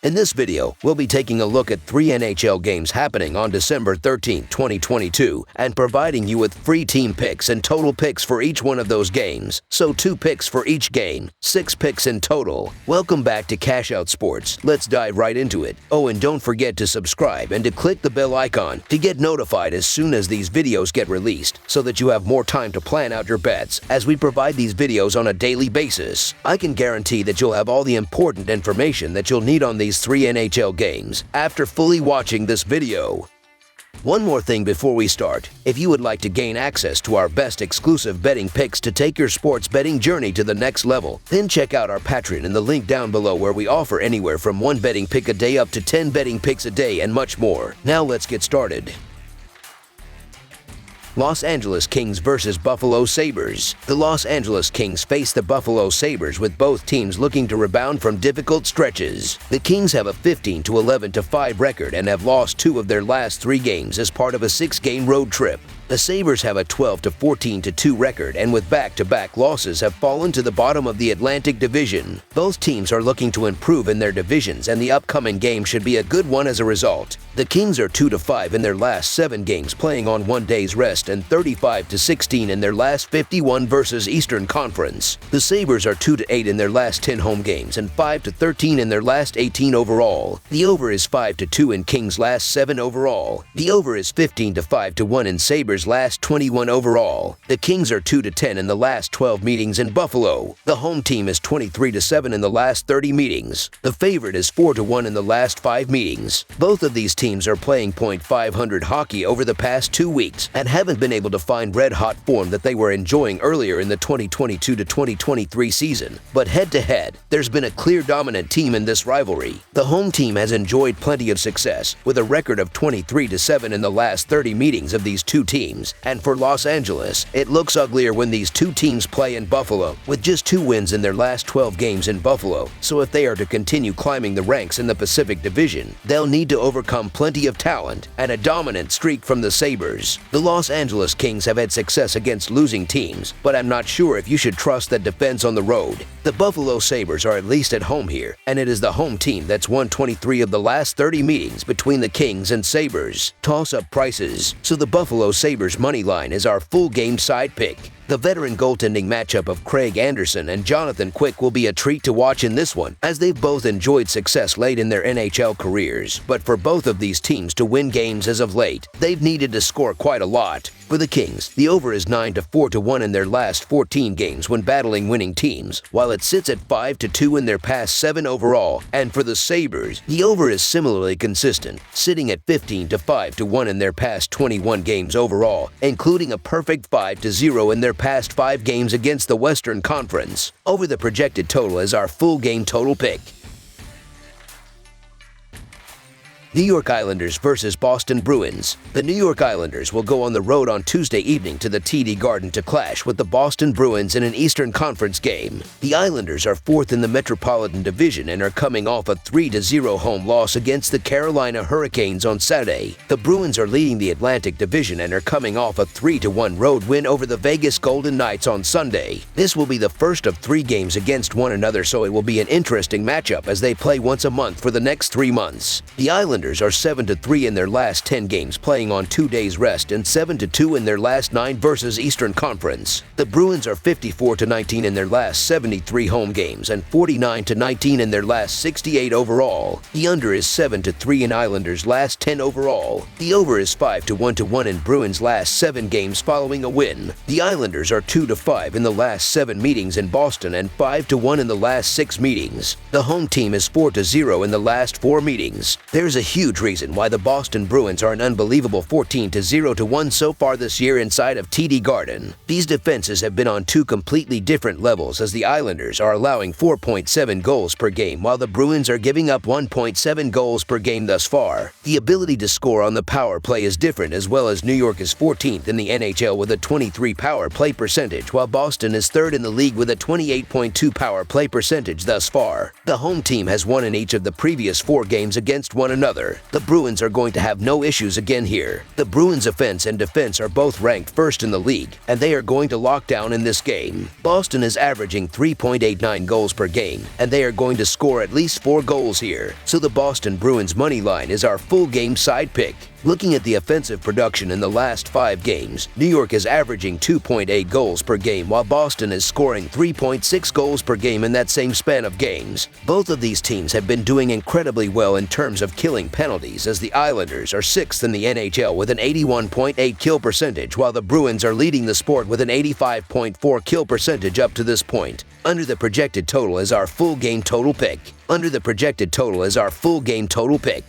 In this video, we'll be taking a look at 3 NHL games happening on December 13, 2022, and providing you with free team picks and total picks for each one of those games. So 2 picks for each game, 6 picks in total. Welcome back to Cash Out Sports. Let's dive right into it. Oh, and don't forget to subscribe and to click the bell icon to get notified as soon as these videos get released, so that you have more time to plan out your bets as we provide these videos on a daily basis. I can guarantee that you'll have all the important information that you'll need on these 3 NHL games after fully watching this video. One more thing before we start. If you would like to gain access to our best exclusive betting picks to take your sports betting journey to the next level, then check out our Patreon in the link down below, where we offer anywhere from 1 betting pick a day up to 10 betting picks a day and much more. Now let's get started. Los Angeles Kings versus Buffalo Sabres. The Los Angeles Kings face the Buffalo Sabres, with both teams looking to rebound from difficult stretches. The Kings have a 15-11-5 record and have lost 2 of their last 3 games as part of a 6-game road trip. The Sabres have a 12-14-2 record and with back-to-back losses have fallen to the bottom of the Atlantic Division. Both teams are looking to improve in their divisions, and the upcoming game should be a good one as a result. The Kings are 2-5 in their last 7 games, playing on 1 day's rest, and 35-16 in their last 51 versus Eastern Conference. The Sabres are 2-8 in their last 10 home games and 5-13 in their last 18 overall. The over is 5-2 in Kings' last 7 overall. The over is 15-5-1 in Sabres' last 21 overall. The Kings are 2-10 in the last 12 meetings in Buffalo. The home team is 23-7 in the last 30 meetings. The favorite is 4-1 in the last 5 meetings. Both of these teams are playing .500 hockey over the past 2 weeks and haven't been able to find red-hot form that they were enjoying earlier in the 2022-2023 season. But head-to-head, there's been a clear dominant team in this rivalry. The home team has enjoyed plenty of success, with a record of 23-7 in the last 30 meetings of these 2 teams. And for Los Angeles, it looks uglier when these 2 teams play in Buffalo, with just 2 wins in their last 12 games in Buffalo. So if they are to continue climbing the ranks in the Pacific Division, they'll need to overcome plenty of talent and a dominant streak from the Sabres. The Los Angeles Kings have had success against losing teams, but I'm not sure if you should trust that defense on the road. The Buffalo Sabres are at least at home here, and it is the home team that's won 23 of the last 30 meetings between the Kings and Sabres. Toss-up prices. So the Buffalo Sabres money line is our full game side pick. The veteran goaltending matchup of Craig Anderson and Jonathan Quick will be a treat to watch in this one, as they've both enjoyed success late in their NHL careers. But for both of these teams to win games as of late, they've needed to score quite a lot. For the Kings, the over is 9-4-1 in their last 14 games when battling winning teams, while it sits at 5-2 in their past 7 overall. And for the Sabres, the over is similarly consistent, sitting at 15-5-1 in their past 21 games overall, including a perfect 5-0 in their past 5 games against the Western Conference. Over the projected total is our full game total pick. New York Islanders versus Boston Bruins. The New York Islanders will go on the road on Tuesday evening to the TD Garden to clash with the Boston Bruins in an Eastern Conference game. The Islanders are 4th in the Metropolitan Division and are coming off a 3-0 home loss against the Carolina Hurricanes on Saturday. The Bruins are leading the Atlantic Division and are coming off a 3-1 road win over the Vegas Golden Knights on Sunday. This will be the first of 3 games against one another, so it will be an interesting matchup as they play once a month for the next 3 months. The Islanders are 7-3 in their last 10 games, playing on 2 days rest, and 7-2 in their last 9 versus Eastern Conference. The Bruins are 54-19 in their last 73 home games and 49-19 in their last 68 overall. The under is 7-3 in Islanders' last 10 overall. The over is 5-1 in Bruins' last 7 games following a win. The Islanders are 2-5 in the last 7 meetings in Boston and 5-1 in the last 6 meetings. The home team is 4-0 in the last 4 meetings. There's a huge reason why the Boston Bruins are an unbelievable 14-0-1 so far this year inside of TD Garden. These defenses have been on 2 completely different levels, as the Islanders are allowing 4.7 goals per game while the Bruins are giving up 1.7 goals per game thus far. The ability to score on the power play is different, as well as New York is 14th in the NHL with a 23 power play percentage, while Boston is 3rd in the league with a 28.2 power play percentage thus far. The home team has won in each of the previous 4 games against one another. another. The Bruins are going to have no issues again here. The Bruins' offense and defense are both ranked first in the league, and they are going to lock down in this game. Boston is averaging 3.89 goals per game, and they are going to score at least 4 goals here. So the Boston Bruins money line is our full game side pick. Looking at the offensive production in the last 5 games, New York is averaging 2.8 goals per game while Boston is scoring 3.6 goals per game in that same span of games. Both of these teams have been doing incredibly well in terms of killing penalties, as the Islanders are 6th in the NHL with an 81.8 kill percentage while the Bruins are leading the sport with an 85.4 kill percentage up to this point. Under the projected total is our full game total pick. Under the projected total is our full game total pick.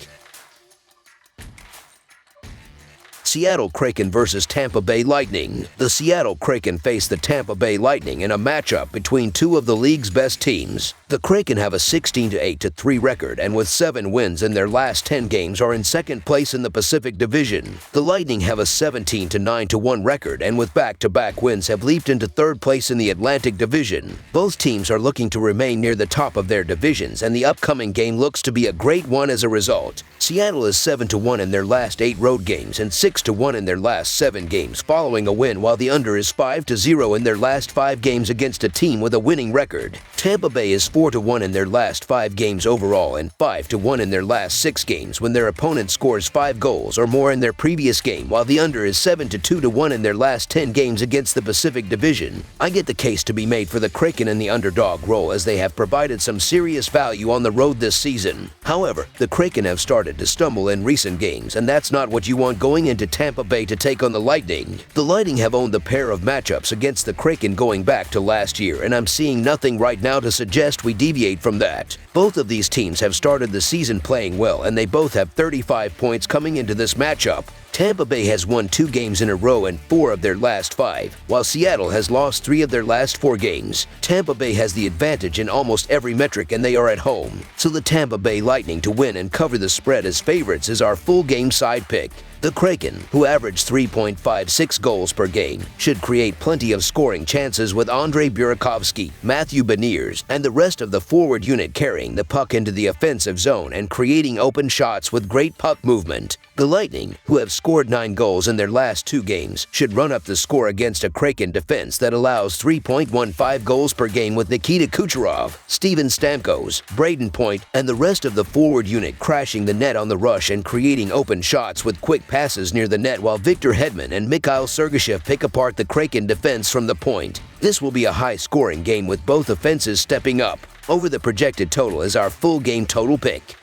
Seattle Kraken versus Tampa Bay Lightning. The Seattle Kraken face the Tampa Bay Lightning in a matchup between two of the league's best teams. The Kraken have a 16-8-3 record, and with 7 wins in their last 10 games are in second place in the Pacific Division. The Lightning have a 17-9-1 record, and with back-to-back wins have leaped into third place in the Atlantic Division. Both teams are looking to remain near the top of their divisions, and the upcoming game looks to be a great one as a result. Seattle is 7-1 in their last 8 road games and 6-1 in their last 7 games following a win, while the under is 5-0 in their last 5 games against a team with a winning record. Tampa Bay is 4-1 in their last 5 games overall and 5-1 in their last 6 games when their opponent scores 5 goals or more in their previous game, while the under is 7-2-1 in their last 10 games against the Pacific Division. I get the case to be made for the Kraken in the underdog role, as they have provided some serious value on the road this season. However, the Kraken have started to stumble in recent games, and that's not what you want going into Tampa Bay to take on the Lightning. The Lightning have owned the pair of matchups against the Kraken going back to last year, and I'm seeing nothing right now to suggest we deviate from that. Both of these teams have started the season playing well, and they both have 35 points coming into this matchup. Tampa Bay has won 2 games in a row and 4 of their last 5, while Seattle has lost 3 of their last 4 games. Tampa Bay has the advantage in almost every metric, and they are at home. So the Tampa Bay Lightning to win and cover the spread as favorites is our full game side pick. The Kraken, who average 3.56 goals per game, should create plenty of scoring chances with Andrei Burakovsky, Matthew Beniers, and the rest of the forward unit carrying the puck into the offensive zone and creating open shots with great puck movement. The Lightning, who have scored 9 goals in their last 2 games, should run up the score against a Kraken defense that allows 3.15 goals per game with Nikita Kucherov, Steven Stamkos, Braden Point, and the rest of the forward unit crashing the net on the rush and creating open shots with quick passes near the net, while Victor Hedman and Mikhail Sergachev pick apart the Kraken defense from the point. This will be a high-scoring game with both offenses stepping up. Over the projected total is our full game total pick.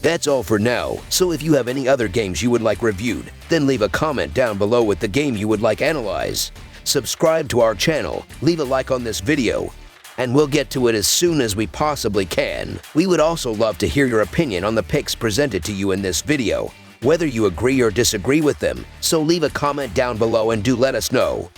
That's all for now, so if you have any other games you would like reviewed, then leave a comment down below with the game you would like analyzed. Subscribe to our channel, leave a like on this video, and we'll get to it as soon as we possibly can. We would also love to hear your opinion on the picks presented to you in this video, whether you agree or disagree with them, so leave a comment down below and do let us know.